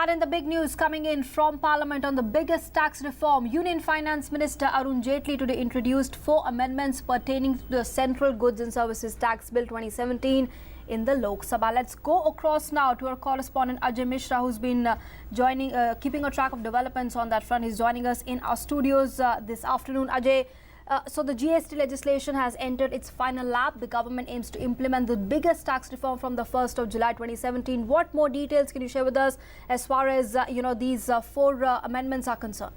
And in the big news coming in from Parliament on the biggest tax reform, Union Finance Minister Arun Jaitley today introduced 4 amendments pertaining to the Central Goods and Services Tax Bill 2017 in the Loksabha. Let's go across now to our correspondent Ajay Mishra, who's been keeping a track of developments on that front. He's joining us in our studios this afternoon. Ajay, so the GST legislation has entered its final lap. The government aims to implement the biggest tax reform from the 1st of July 2017. What more details can you share with us as far as these 4 amendments are concerned?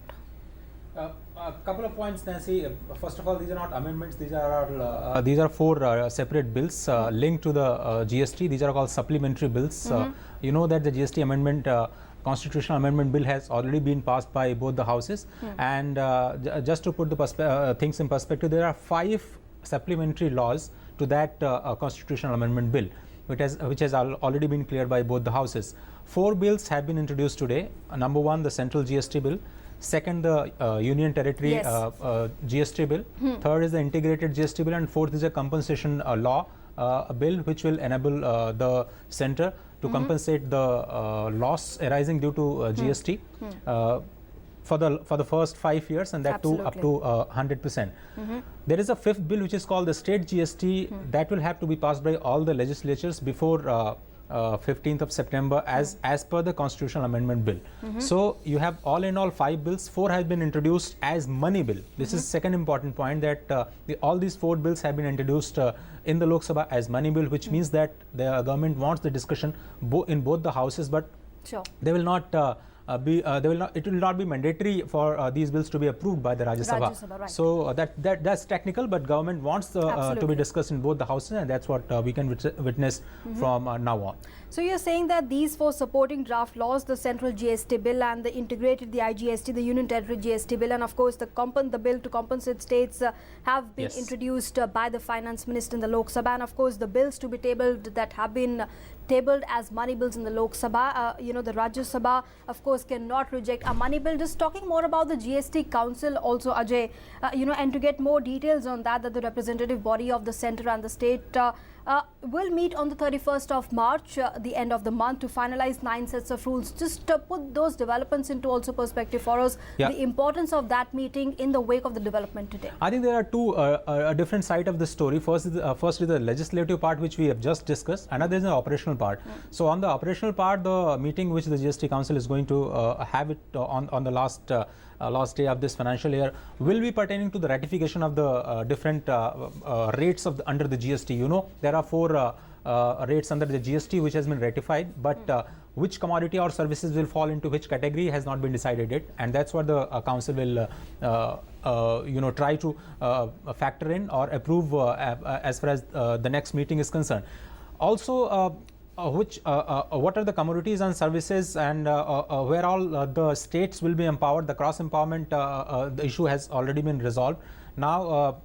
A couple of points, Nancy. First of all, these are not amendments. These are 4 separate bills linked to the GST. These are called supplementary bills. You know that the GST amendment, constitutional amendment bill, has already been passed by both the houses. And just to put the things in perspective, there are 5 supplementary laws to that constitutional amendment bill, which has already been cleared by both the houses. 4 bills have been introduced today. Number 1, the central GST bill. Second, the Union Territory GST bill. Third is the integrated GST bill, and fourth is a compensation law bill, which will enable the centre to compensate the loss arising due to GST for the first 5 years, and that too up to 100%. There is a 5th bill which is called the state GST that will have to be passed by all the legislatures before 15th of September as per the constitutional amendment bill. So you have all in all 5 bills. 4 have been introduced as money bill. This is second important point, that all these 4 bills have been introduced in the Lok Sabha as money bill, which means that the government wants the discussion in both the houses, but they will not it will not be mandatory for these bills to be approved by the Rajya Sabha. Right. So that's technical, but government wants to be discussed in both the houses, and that's what we can witness from now on. So you're saying that these 4 supporting draft laws, the central GST bill and the integrated, the IGST, the Union Territory GST bill, and of course the bill to compensate states have been introduced by the finance minister in the Lok Sabha, and of course the bills to be tabled that have been tabled as money bills in the Lok Sabha. The Rajya Sabha, of course, cannot reject a money bill. Just talking more about the GST Council also, Ajay, and to get more details on that the representative body of the centre and the state will meet on the 31st of March, the end of the month, to finalize 9 sets of rules. Just put those developments into also perspective for us, the importance of that meeting in the wake of the development today. I think there are 2 different sides of the story. First is the legislative part, which we have just discussed. Another is the operational part. So on the operational part, the meeting which the GST Council is going to have it on the last day of this financial year will be pertaining to the ratification of the different rates under the GST. There are 4 rates under the GST which has been ratified, but which commodity or services will fall into which category has not been decided yet, and that's what the council will try to factor in or approve as far as the next meeting is concerned. Also, what are the commodities and services, and where all the states will be empowered. The cross empowerment the issue has already been resolved. Now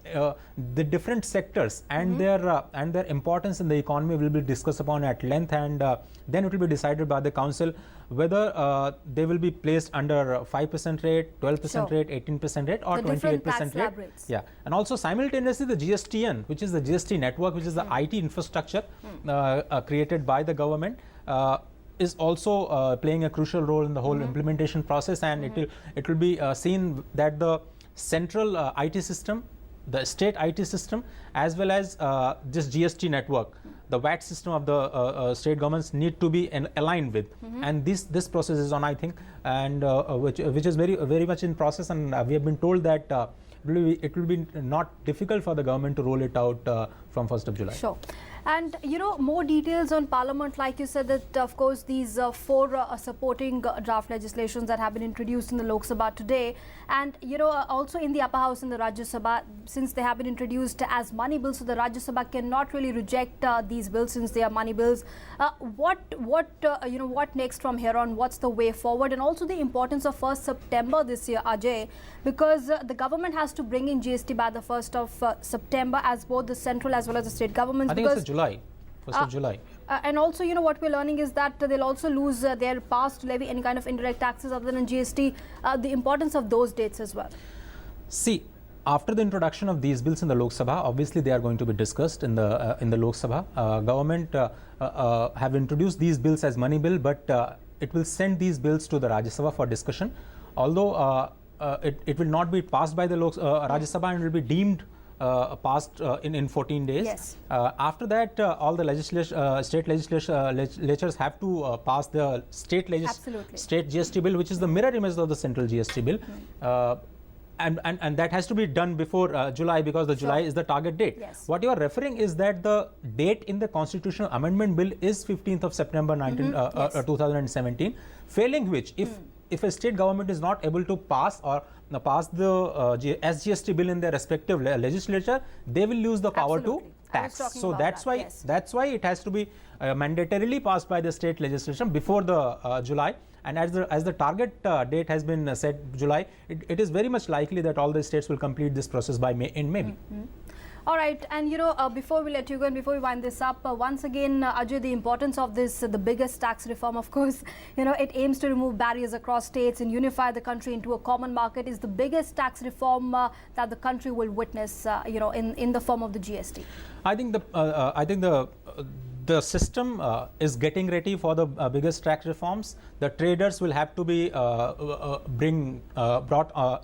the different sectors and their importance in the economy will be discussed upon at length, and then it will be decided by the council whether they will be placed under 5% rate, 12% rate, 18% rate, or 28% rate. Yeah, and also simultaneously the GSTN, which is the GST network, which is the IT infrastructure created by the government, is also playing a crucial role in the whole implementation process, and it will be seen that the central IT system, the state IT system, as well as this GST network, the VAT system of the state governments need to be aligned with, and this process is on, I think, and which is very much in process, and we have been told that it will be not difficult for the government to roll it out from 1st of July. Sure. And more details on Parliament, like you said, that of course these 4 supporting draft legislations that have been introduced in the Lok Sabha today, and also in the upper house in the Rajya Sabha, since they have been introduced as money bills, so the Rajya Sabha cannot really reject these bills since they are money bills. What next from here on? What's the way forward? And also the importance of 1st September this year, Ajay, because the government has to bring in GST by the 1st of September, as both the central as well as the state governments. I think it's July. 1st of July. And also, what we're learning is that they'll also lose their pass to levy any kind of indirect taxes other than GST. The importance of those dates as well. See, after the introduction of these bills in the Lok Sabha, obviously they are going to be discussed in the Lok Sabha. Government have introduced these bills as money bill, but it will send these bills to the Rajya Sabha for discussion. Although it will not be passed by the Rajya Sabha and will be deemed passed in 14 days. Yes. After that, all the state legislatures have to pass the state GST bill, which is the mirror image of the central GST bill. And that has to be done before July, because the July is the target date. Yes. What you are referring is that the date in the constitutional amendment bill is 15th of September 2017, failing which, if a state government is not able to pass the SGST bill in their respective legislature, they will lose the power to tax. So that's why it has to be mandatorily passed by the state legislation before the July. And as the target date has been set July, it is very much likely that all the states will complete this process by May. All right, and before we let you go and before we wind this up, once again, Ajay, the importance of this, the biggest tax reform, of course, it aims to remove barriers across states and unify the country into a common market, is the biggest tax reform that the country will witness, in the form of the GST. I think the system is getting ready for the biggest tax reforms. The traders will have to be brought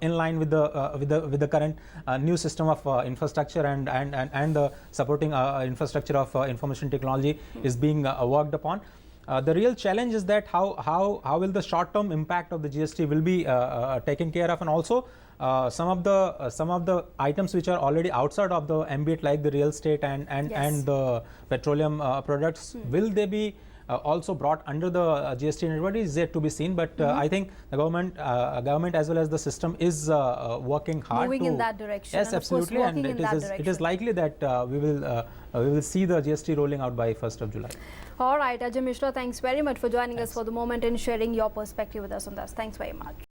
in line with the current new system of infrastructure and the supporting infrastructure of information technology is being worked upon. The real challenge is that how will the short-term impact of the GST will be taken care of, and also some of the items which are already outside of the ambit, like the real estate and the petroleum products, will they be also brought under the GST? Everybody is yet to be seen, but I think the government as well as the system is working hard, moving in that direction. Yes, absolutely, and it is likely that we will see the GST rolling out by 1st of July. All right, Ajay Mishra, thanks very much for joining us for the moment and sharing your perspective with us on this. Thanks very much.